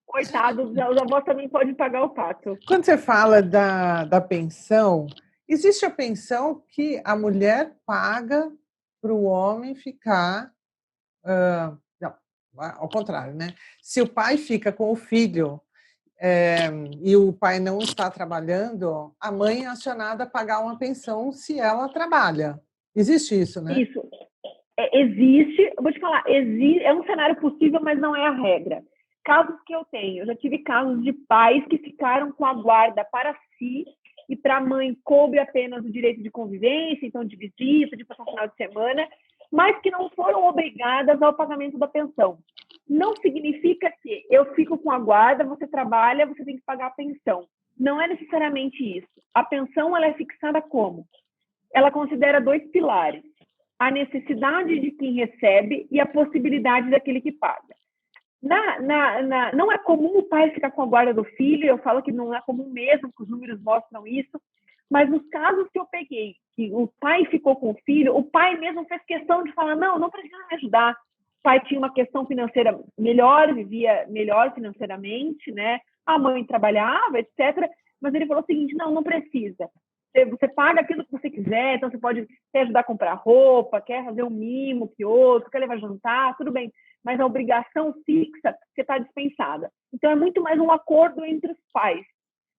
Coitados, os avós também podem pagar o pato. Quando você fala da pensão, existe a pensão que a mulher paga para o homem ficar. Não, ao contrário, né? Se o pai fica com o filho e o pai não está trabalhando, a mãe é acionada a pagar uma pensão se ela trabalha. Existe isso, né? Isso. Existe, eu vou te falar, é um cenário possível, mas não é a regra. Casos que eu tenho, eu já tive casos de pais que ficaram com a guarda para si e para a mãe coube apenas o direito de convivência, então de visita, de passar um final de semana, mas que não foram obrigadas ao pagamento da pensão. Não significa que eu fico com a guarda, você trabalha, você tem que pagar a pensão. Não é necessariamente isso. A pensão ela é fixada como? Ela considera 2 pilares: a necessidade de quem recebe e a possibilidade daquele que paga. Não é comum o pai ficar com a guarda do filho, eu falo que não é comum mesmo, que os números mostram isso, mas nos casos que eu peguei, que o pai ficou com o filho, o pai mesmo fez questão de falar, não precisa me ajudar. O pai tinha uma questão financeira melhor, vivia melhor financeiramente, né? A mãe trabalhava, etc. Mas ele falou o seguinte, não precisa. Você paga aquilo que você quiser, então você pode quer ajudar a comprar roupa, quer fazer um mimo que outro, quer levar jantar, tudo bem. Mas a obrigação fixa, você está dispensada. Então, é muito mais um acordo entre os pais.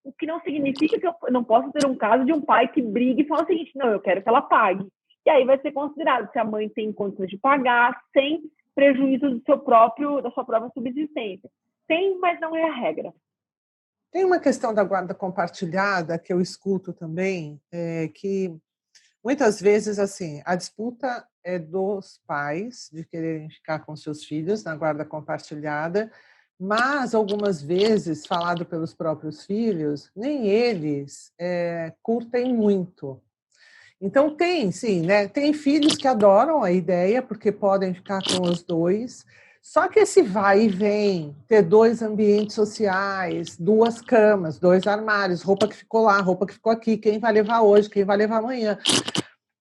O que não significa que eu não posso ter um caso de um pai que brigue e fala o seguinte, não, eu quero que ela pague. E aí vai ser considerado se a mãe tem condições de pagar sem prejuízo da sua própria subsistência. Tem, mas não é a regra. Tem uma questão da guarda compartilhada que eu escuto também, que muitas vezes assim a disputa é dos pais de quererem ficar com seus filhos na guarda compartilhada, mas algumas vezes, falado pelos próprios filhos, nem eles curtem muito. Então tem, sim, né? Tem filhos que adoram a ideia porque podem ficar com os dois. Só que esse vai e vem, ter 2 ambientes sociais, 2 camas, 2 armários, roupa que ficou lá, roupa que ficou aqui, quem vai levar hoje, quem vai levar amanhã,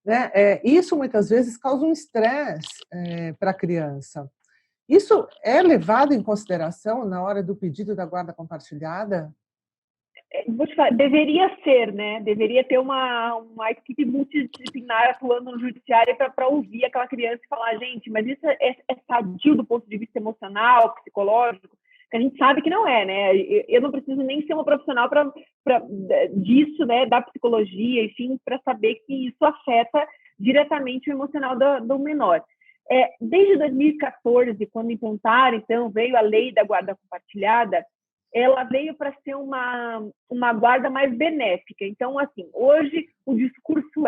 né? Isso muitas vezes causa um estresse para a criança. Isso é levado em consideração na hora do pedido da guarda compartilhada? Vou te falar, deveria ser, né? Deveria ter uma equipe multidisciplinar atuando no judiciário para ouvir aquela criança e falar, gente, mas isso é sadio do ponto de vista emocional, psicológico. que a gente sabe que não é, né? Eu não preciso nem ser uma profissional disso, né, da psicologia, enfim, para saber que isso afeta diretamente o emocional do menor. Desde 2014, quando implantaram, então, veio a lei da guarda compartilhada, ela veio para ser uma guarda mais benéfica. Então, assim, hoje o discurso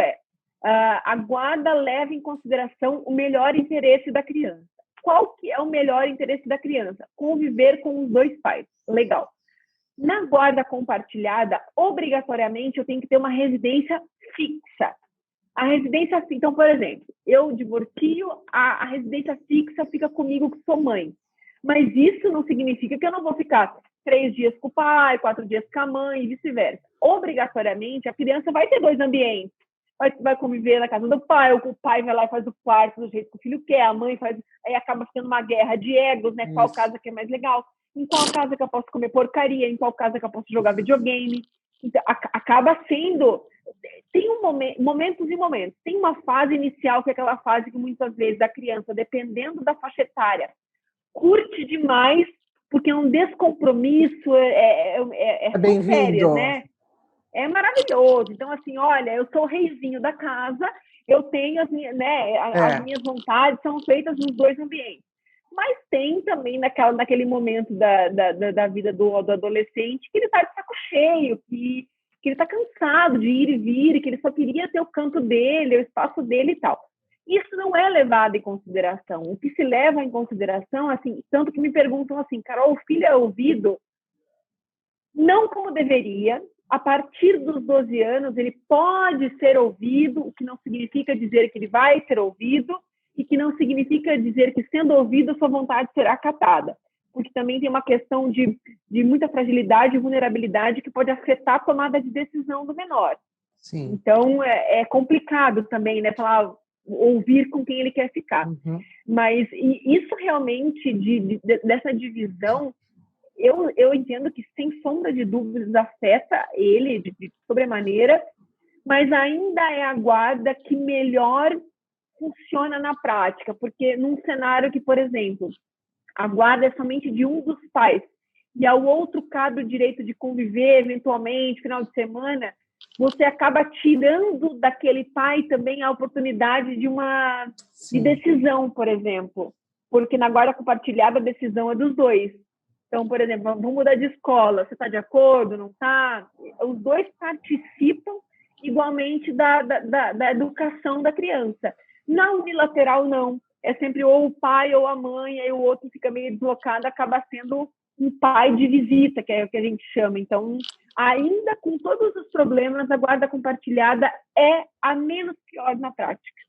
a guarda leva em consideração o melhor interesse da criança. Qual que é o melhor interesse da criança? Conviver com os dois pais. Legal. Na guarda compartilhada, obrigatoriamente, eu tenho que ter uma residência fixa. A residência fixa, então, por exemplo, eu divorcio, a residência fixa fica comigo, que sou mãe. Mas isso não significa que eu não vou ficar 3 dias com o pai, 4 dias com a mãe e vice-versa. Obrigatoriamente, a criança vai ter 2 ambientes. Vai conviver na casa do pai, ou o pai vai lá e faz o quarto do jeito que o filho quer, a mãe faz, aí acaba sendo uma guerra de egos, né? Isso. Qual casa que é mais legal? Em qual casa que eu posso comer porcaria? Em qual casa que eu posso jogar videogame? Então, acaba sendo... Tem momentos e momentos. Tem uma fase inicial, que é aquela fase que muitas vezes a criança, dependendo da faixa etária, curte demais, porque é um descompromisso, bem-vindo, férias, né? É maravilhoso. Então, assim, olha, eu sou o reizinho da casa, eu tenho as minhas, né, as minhas vontades são feitas nos 2 ambientes. Mas tem também naquele momento da vida do adolescente que ele está de saco cheio, que ele está cansado de ir e vir, que ele só queria ter o canto dele, o espaço dele e tal. Isso não é levado em consideração. O que se leva em consideração, assim, tanto que me perguntam assim, Carol, o filho é ouvido? Não como deveria. A partir dos 12 anos, ele pode ser ouvido, o que não significa dizer que ele vai ser ouvido, e que não significa dizer que, sendo ouvido, sua vontade será acatada. Porque também tem uma questão de muita fragilidade e vulnerabilidade que pode afetar a tomada de decisão do menor. Sim. Então, é complicado também, né? Falar, ouvir com quem ele quer ficar. Uhum. Mas isso realmente, dessa divisão, eu entendo que, sem sombra de dúvidas, afeta ele de sobremaneira, mas ainda é a guarda que melhor funciona na prática, porque num cenário que, por exemplo, a guarda é somente de um dos pais e ao outro cabe o direito de conviver, eventualmente, final de semana, você acaba tirando daquele pai também a oportunidade de decisão, por exemplo, porque na guarda compartilhada a decisão é dos dois. Então, por exemplo, vamos mudar de escola, você está de acordo, não está? Os dois participam igualmente da educação da criança. Na unilateral, não. É sempre ou o pai ou a mãe, aí o outro fica meio deslocado, acaba sendo um pai de visita, que é o que a gente chama. Então, ainda com todos os problemas, a guarda compartilhada é a menos pior na prática.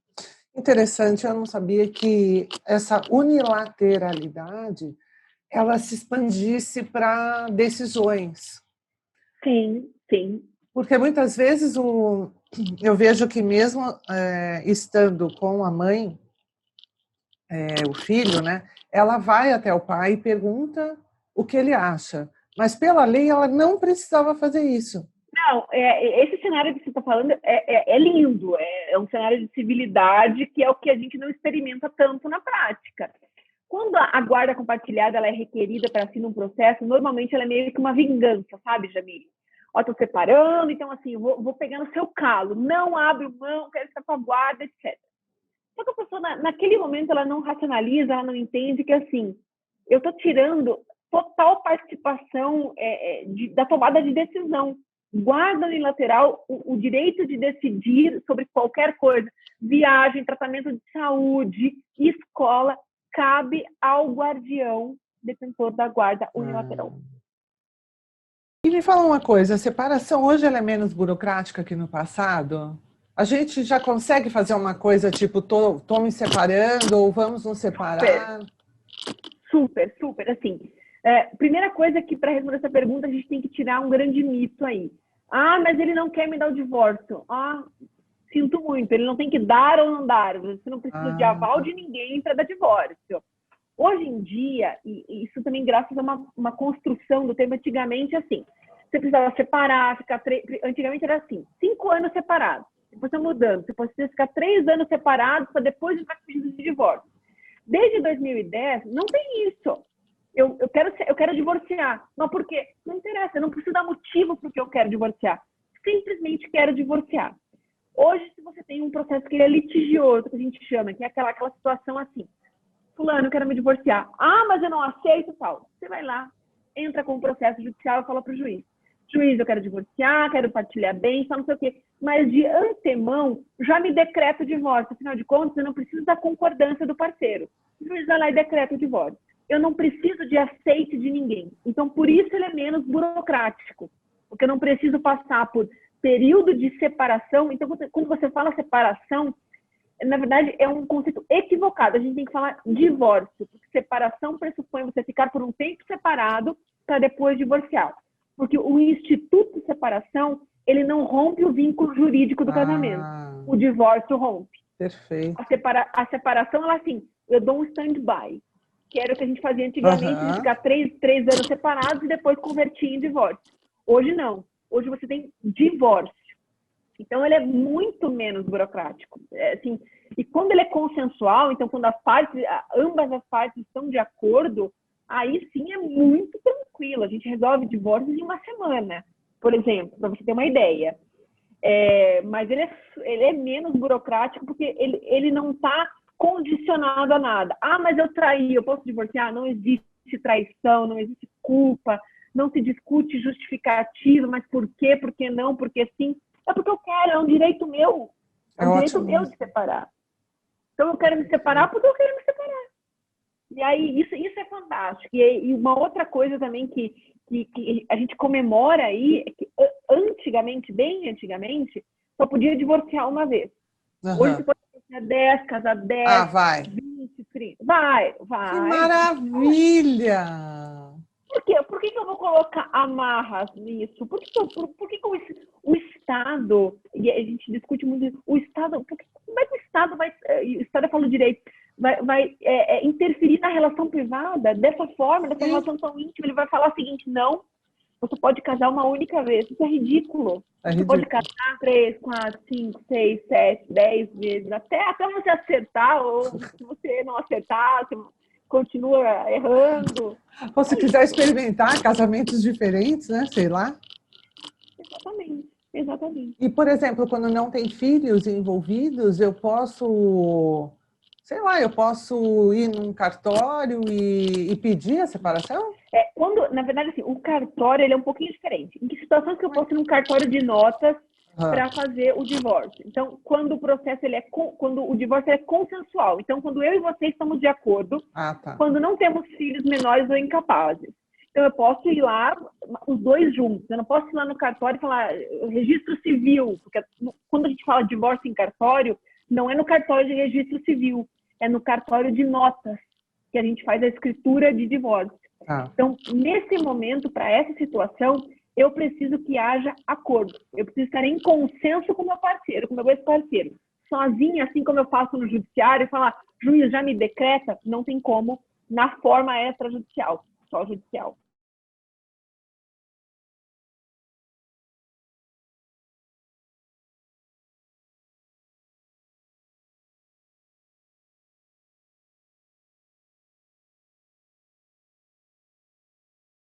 Interessante, eu não sabia que essa unilateralidade ela se expandisse para decisões. Sim, sim. Porque muitas vezes eu vejo que mesmo estando com a mãe, o filho, né, ela vai até o pai e pergunta o que ele acha. Mas pela lei ela não precisava fazer isso. Não, esse cenário que você está falando é lindo, é um cenário de civilidade que é o que a gente não experimenta tanto na prática. Quando a guarda compartilhada ela é requerida para si num processo, normalmente ela é meio que uma vingança, sabe, Jamile? Ó, tô separando, então assim, vou pegar no seu calo, não abro mão, quero ficar com a guarda, etc. Só que a pessoa, naquele momento, ela não racionaliza, ela não entende que, assim, eu tô tirando total participação da tomada de decisão. Guarda unilateral o direito de decidir sobre qualquer coisa, viagem, tratamento de saúde, escola, cabe ao guardião detentor da guarda unilateral. E me fala uma coisa, a separação hoje ela é menos burocrática que no passado? A gente já consegue fazer uma coisa tipo, tô me separando ou vamos nos separar? Super, super. Assim, primeira coisa que, para responder essa pergunta, a gente tem que tirar um grande mito aí. Ah, mas ele não quer me dar o divórcio. Ah, sinto muito, ele não tem que dar ou não dar. Você não precisa de aval de ninguém para dar divórcio. Hoje em dia, e isso também graças a uma construção do termo, antigamente, assim, você precisava separar, antigamente era assim, 5 anos separados, depois está mudando, você pode ficar 3 anos separados para depois entrar com pedido de divórcio. Desde 2010, não tem isso. eu quero divorciar. Mas por quê? Não interessa, eu não preciso dar motivo para que eu quero divorciar. Simplesmente quero divorciar. Hoje, se você tem um processo que ele é litigioso, que a gente chama, que é aquela situação assim, fulano, eu quero me divorciar. Ah, mas eu não aceito tal. Você vai lá, entra com o processo judicial e fala para o juiz. Juiz, eu quero divorciar, quero partilhar bens, só não sei o quê. Mas de antemão, já me decreto o divórcio. Afinal de contas, eu não preciso da concordância do parceiro. O juiz vai lá e decreta o divórcio. Eu não preciso de aceite de ninguém. Então, por isso ele é menos burocrático. Porque eu não preciso passar por período de separação. Então, quando você fala separação, na verdade, é um conceito equivocado. A gente tem que falar divórcio. Porque separação pressupõe você ficar por um tempo separado para depois divorciar. Porque o instituto de separação, ele não rompe o vínculo jurídico do casamento. O divórcio rompe. Perfeito. A separação, ela assim, eu dou um stand-by. Que era o que a gente fazia antigamente, de ficar 3 anos separados e depois convertir em divórcio. Hoje não. Hoje você tem divórcio. Então, ele é muito menos burocrático. Assim, e quando ele é consensual, então quando ambas as partes estão de acordo, aí sim é muito tranquilo. A gente resolve divórcios em uma semana, por exemplo, para você ter uma ideia. Mas ele é menos burocrático porque ele não está condicionado a nada. Ah, mas eu traí, eu posso divorciar? Não existe traição, não existe culpa, não se discute justificativa, mas por quê, por que não, por que sim? É porque eu quero, é um direito meu. É um direito meu de separar. Então eu quero me separar porque eu quero me separar. E aí, isso é fantástico. E uma outra coisa também que a gente comemora aí, é que antigamente, bem antigamente, só podia divorciar uma vez. Hoje você pode divorciar 10, casar 10, vai. 20, 30. Vai. Que maravilha! Por que eu vou colocar amarras nisso? Por que o Estado, e a gente discute muito isso, o Estado, como é que o Estado vai, o Estado eu falo direito, vai interferir na relação privada dessa forma, dessa relação tão íntima? Ele vai falar o seguinte, não, você pode casar uma única vez. Isso é ridículo. Você pode casar 3, 4, 5, 6, 7, 10 vezes, até você acertar, ou se você não acertar, você continua errando. Ou se quiser experimentar casamentos diferentes, né? Sei lá. Exatamente. E, por exemplo, quando não tem filhos envolvidos, eu posso, sei lá, eu posso ir num cartório e pedir a separação? Na verdade, assim, o cartório ele é um pouquinho diferente. Em que situações que eu posso ir num cartório de notas para fazer o divórcio? Então, quando o processo quando o divórcio é consensual. Então, quando eu e você estamos de acordo, quando não temos filhos menores ou incapazes. Então, eu posso ir lá, os dois juntos. Eu não posso ir lá no cartório e falar registro civil, porque quando a gente fala divórcio em cartório, não é no cartório de registro civil, é no cartório de notas que a gente faz a escritura de divórcio. Então, nesse momento, para essa situação, eu preciso que haja acordo. Eu preciso estar em consenso com o meu parceiro, com o meu ex-parceiro. Sozinha, assim como eu faço no judiciário, falar, juiz, já me decreta, não tem como, na forma extrajudicial, só judicial.